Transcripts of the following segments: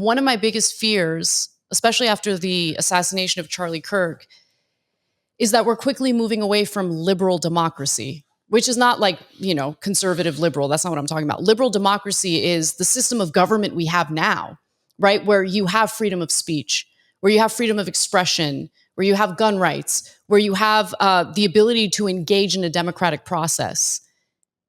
one of my biggest fears, especially after the assassination of Charlie Kirk, is that we're quickly moving away from liberal democracy, which is not like, conservative liberal. That's not what I'm talking about. Liberal democracy is the system of government we have now, right? Where you have freedom of speech, where you have freedom of expression, where you have gun rights, where you have the ability to engage in a democratic process.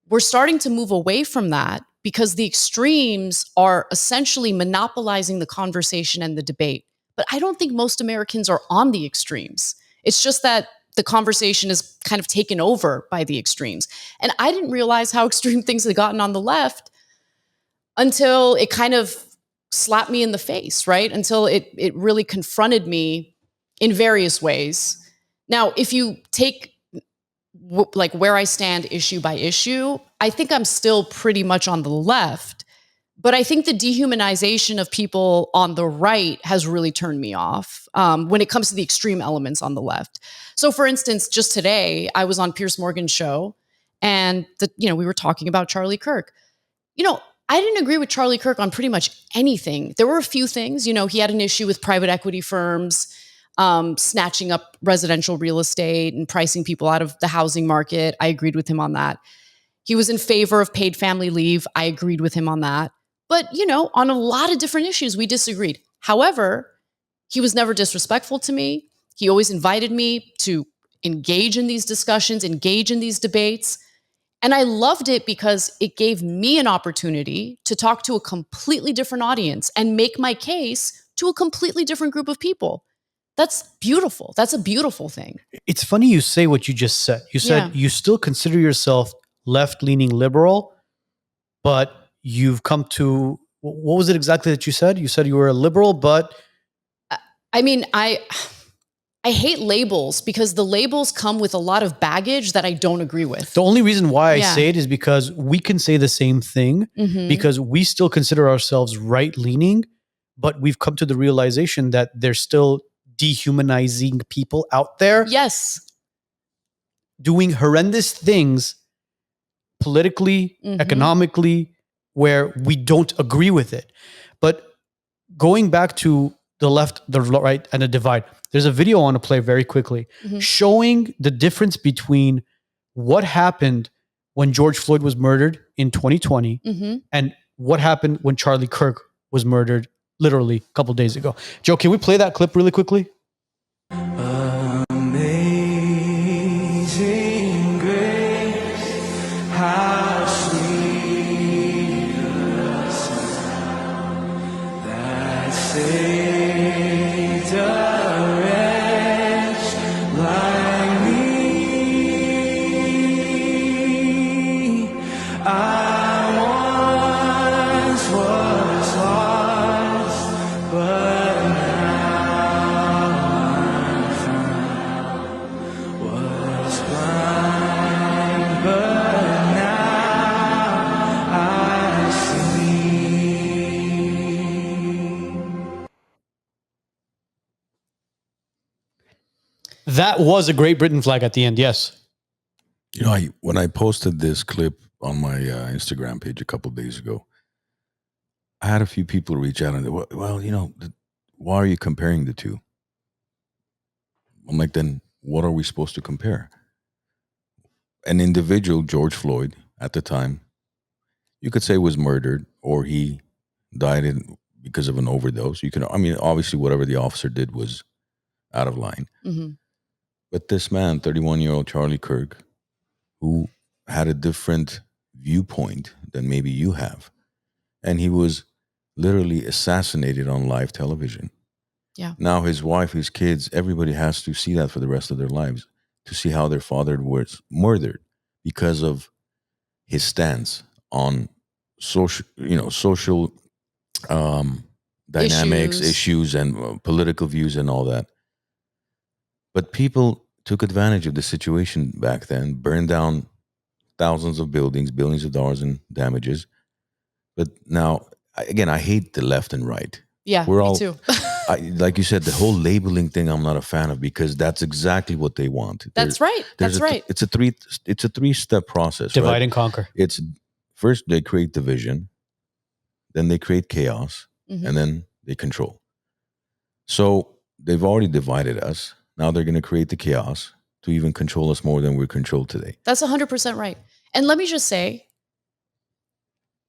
We're starting to move away from that because the extremes are essentially monopolizing the conversation and the debate. But I don't think most Americans are on the extremes. It's just that the conversation is kind of taken over by the extremes. And I didn't realize how extreme things had gotten on the left until it kind of slapped me in the face, right? Until it really confronted me in various ways. Now, if you take like where I stand issue by issue, I think I'm still pretty much on the left. But I think the dehumanization of people on the right has really turned me off when it comes to the extreme elements on the left. So, for instance, just today, I was on Piers Morgan's show, and we were talking about Charlie Kirk. I didn't agree with Charlie Kirk on pretty much anything. There were a few things. He had an issue with private equity firms snatching up residential real estate and pricing people out of the housing market. I agreed with him on that. He was in favor of paid family leave. I agreed with him on that. But, on a lot of different issues, we disagreed. However, he was never disrespectful to me. He always invited me to engage in these discussions, engage in these debates. And I loved it because it gave me an opportunity to talk to a completely different audience and make my case to a completely different group of people. That's beautiful. That's a beautiful thing. It's funny you say what you just said. You said you still consider yourself left-leaning liberal, but you've come to, what was it exactly that you said? You said you were a liberal, but... I mean, I hate labels because the labels come with a lot of baggage that I don't agree with. The only reason why I say it is because we can say the same thing because we still consider ourselves right-leaning, but we've come to the realization that there's still dehumanizing people out there. Yes. Doing horrendous things politically, economically, where we don't agree with it. But going back to the left, the right, and the divide, there's a video I want to play very quickly showing the difference between what happened when George Floyd was murdered in 2020 and what happened when Charlie Kirk was murdered literally a couple days ago. Joe, can we play that clip really quickly? Amazing grace, how sweet the sound that saved a wretch like me. I once was lost, but now I'm found. Was blind, but now I see. That was a Great Britain flag at the end, yes. When I posted this clip on my Instagram page a couple of days ago, I had a few people reach out and they, why are you comparing the two? I'm like, then what are we supposed to compare? An individual, George Floyd, at the time, you could say was murdered or he died because of an overdose. Obviously whatever the officer did was out of line. But this man, 31-year-old Charlie Kirk, who had a different viewpoint than maybe you have, and he was literally assassinated on live television. Yeah. Now his wife, his kids, everybody has to see that for the rest of their lives, to see how their father was murdered because of his stance on social dynamics, issues and political views and all that. But people took advantage of the situation back then, burned down thousands of buildings, billions of dollars in damages. But now, again, I hate the left and right. Yeah, me too. Like you said, the whole labeling thing I'm not a fan of because that's exactly what they want. That's right. It's a three-step process. Divide and conquer. It's first they create division, then they create chaos, and then they control. So they've already divided us. Now they're going to create the chaos to even control us more than we're controlled today. That's 100% right. And let me just say,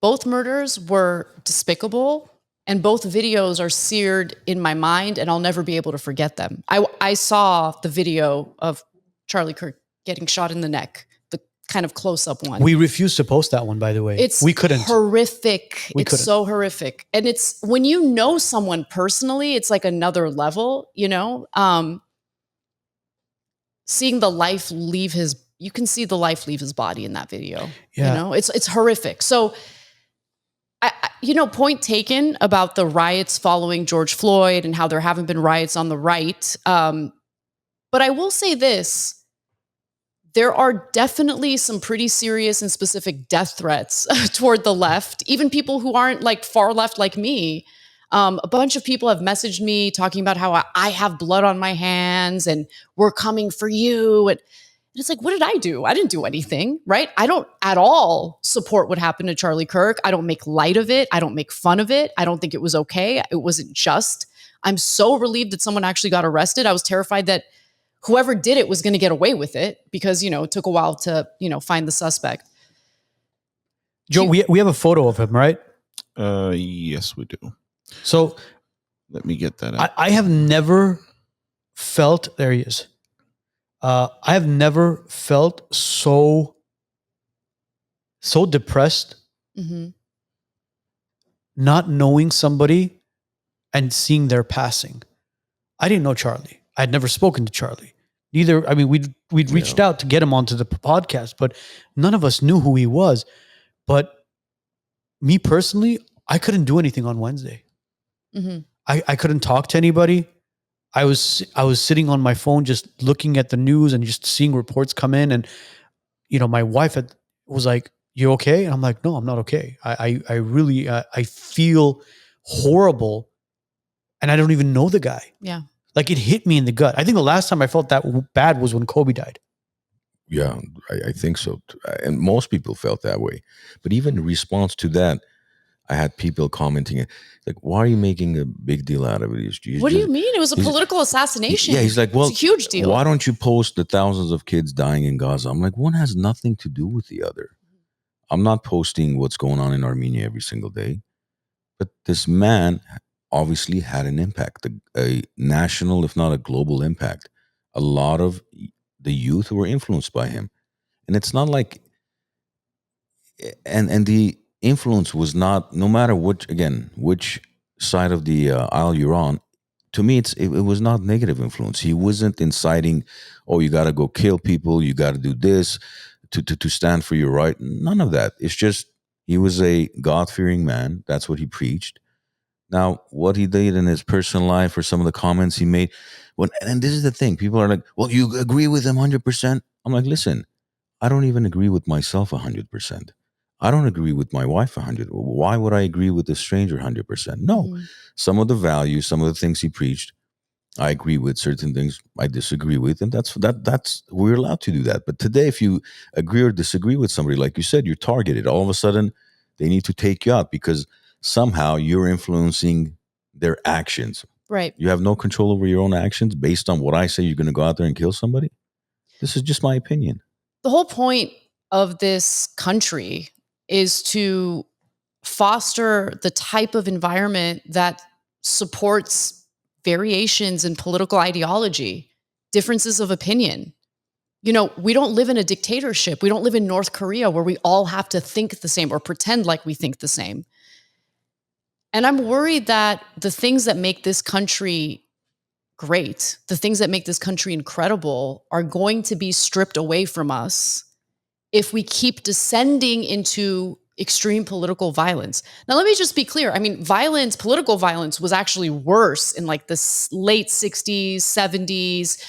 both murders were despicable, and both videos are seared in my mind, and I'll never be able to forget them. I saw the video of Charlie Kirk getting shot in the neck, the kind of close-up one. We refused to post that one, by the way. We couldn't. Horrific. We it's couldn't. so horrific. And it's when you know someone personally, it's like another level, you know? Seeing the life leave you can see the life leave his body in that video. Yeah. You know, it's horrific. So, point taken about the riots following George Floyd and how there haven't been riots on the right. But I will say this, there are definitely some pretty serious and specific death threats toward the left, even people who aren't like far left like me. A bunch of people have messaged me talking about how I have blood on my hands and we're coming for you. And it's like, what did I do? I didn't do anything, right? I don't at all support what happened to Charlie Kirk. I don't make light of it. I don't make fun of it. I don't think it was okay. It wasn't just. I'm so relieved that someone actually got arrested. I was terrified that whoever did it was going to get away with it because, it took a while to, find the suspect. Joe, we have a photo of him, right? Yes, we do. So Let me get that out. I have never felt, there he is. I have never felt so depressed, not knowing somebody and seeing their passing. I didn't know Charlie. I had never spoken to Charlie. Neither, I mean, we'd reached out to get him onto the podcast, but none of us knew who he was. But me personally, I couldn't do anything on Wednesday. I couldn't talk to anybody. I was sitting on my phone just looking at the news and just seeing reports come in. And, my wife was like, "You okay?" And I'm like, "No, I'm not okay. I really, I feel horrible. And I don't even know the guy." Yeah. Like it hit me in the gut. I think the last time I felt that bad was when Kobe died. Yeah, I think so. And most people felt that way. But even in response to that, I had people commenting, like, "Why are you making a big deal out of it?" What do you mean? It was a political assassination. Yeah, he's like, "Well, it's a huge deal. Why don't you post the thousands of kids dying in Gaza?" I'm like, one has nothing to do with the other. I'm not posting what's going on in Armenia every single day. But this man obviously had an impact, a national, if not a global impact. A lot of the youth were influenced by him. And it's not like, and the influence was not, no matter which side of the aisle you're on, to me, it was not negative influence. He wasn't inciting, "Oh, you got to go kill people, you got to do this to stand for your right." None of that. It's just, he was a God-fearing man. That's what he preached. Now, what he did in his personal life or some of the comments he made, and this is the thing, people are like, "Well, you agree with him 100%. I'm like, listen, I don't even agree with myself 100%. I don't agree with my wife 100%. Why would I agree with a stranger 100%? No. Some of the values, some of the things he preached, I agree with. Certain things I disagree with, and that's we're allowed to do that. But today, if you agree or disagree with somebody, like you said, you're targeted. All of a sudden, they need to take you out because somehow you're influencing their actions. Right. You have no control over your own actions based on what I say. You're going to go out there and kill somebody. This is just my opinion. The whole point of this country is to foster the type of environment that supports variations in political ideology, differences of opinion. We don't live in a dictatorship. We don't live in North Korea where we all have to think the same or pretend like we think the same. And I'm worried that the things that make this country great, the things that make this country incredible, are going to be stripped away from us if we keep descending into extreme political violence. Now, let me just be clear. I mean, political violence was actually worse in like the late 60s, 70s.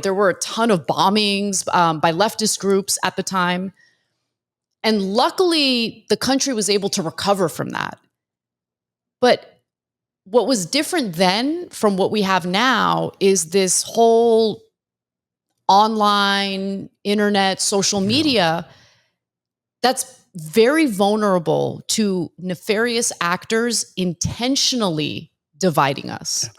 There were a ton of bombings by leftist groups at the time. And luckily, the country was able to recover from that. But what was different then from what we have now is this whole online, internet, social media that's very vulnerable to nefarious actors intentionally dividing us.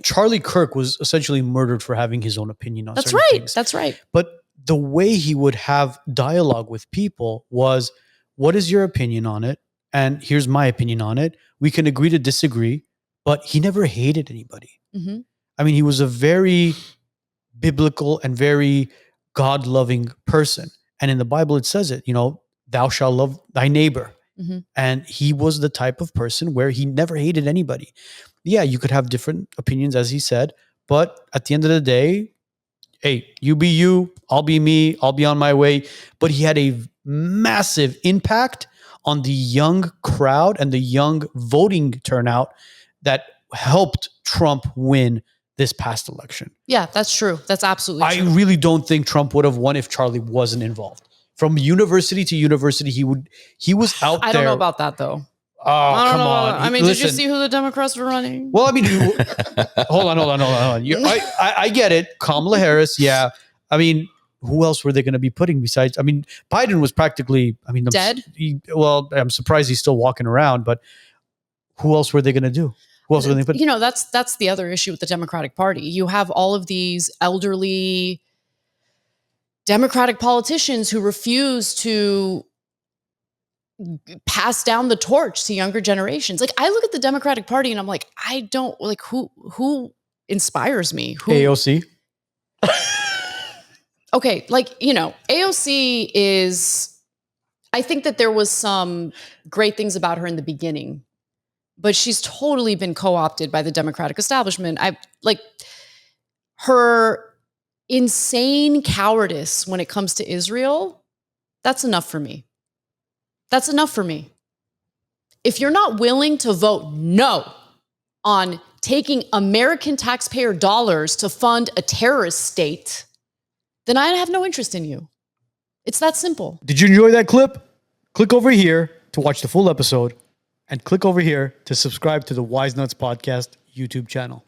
Charlie Kirk was essentially murdered for having his own opinion on That's certain right. things. That's right. But the way he would have dialogue with people was, what is your opinion on it? And here's my opinion on it. We can agree to disagree, but he never hated anybody. Mm-hmm. I mean, he was a very biblical and very God-loving person. And in the Bible, it says it, thou shalt love thy neighbor. Mm-hmm. And he was the type of person where he never hated anybody. Yeah, you could have different opinions, as he said, but at the end of the day, hey, you be you, I'll be me, I'll be on my way. But he had a massive impact on the young crowd and the young voting turnout that helped Trump win this past election. Yeah, that's true. That's absolutely true. I really don't think Trump would have won if Charlie wasn't involved. From university to university, he was out there. I don't know about that, though. Oh, I don't come know on. about that. I mean, did you see who the Democrats were running? Well, I mean, hold on. I get it. Kamala Harris, yeah. I mean, who else were they going to be putting besides? I mean, Biden was practically, dead. I'm surprised he's still walking around, but who else were they going to do? Who else were they put? That's the other issue with the Democratic Party. You have all of these elderly Democratic politicians who refuse to pass down the torch to younger generations. Like, I look at the Democratic Party and I'm like, I don't like who inspires me. AOC. Okay, AOC is, I think that there was some great things about her in the beginning, but she's totally been co-opted by the Democratic establishment. Her insane cowardice when it comes to Israel, that's enough for me. That's enough for me. If you're not willing to vote no on taking American taxpayer dollars to fund a terrorist state, then I have no interest in you. It's that simple. Did you enjoy that clip? Click over here to watch the full episode and click over here to subscribe to the WiseNuts podcast YouTube channel.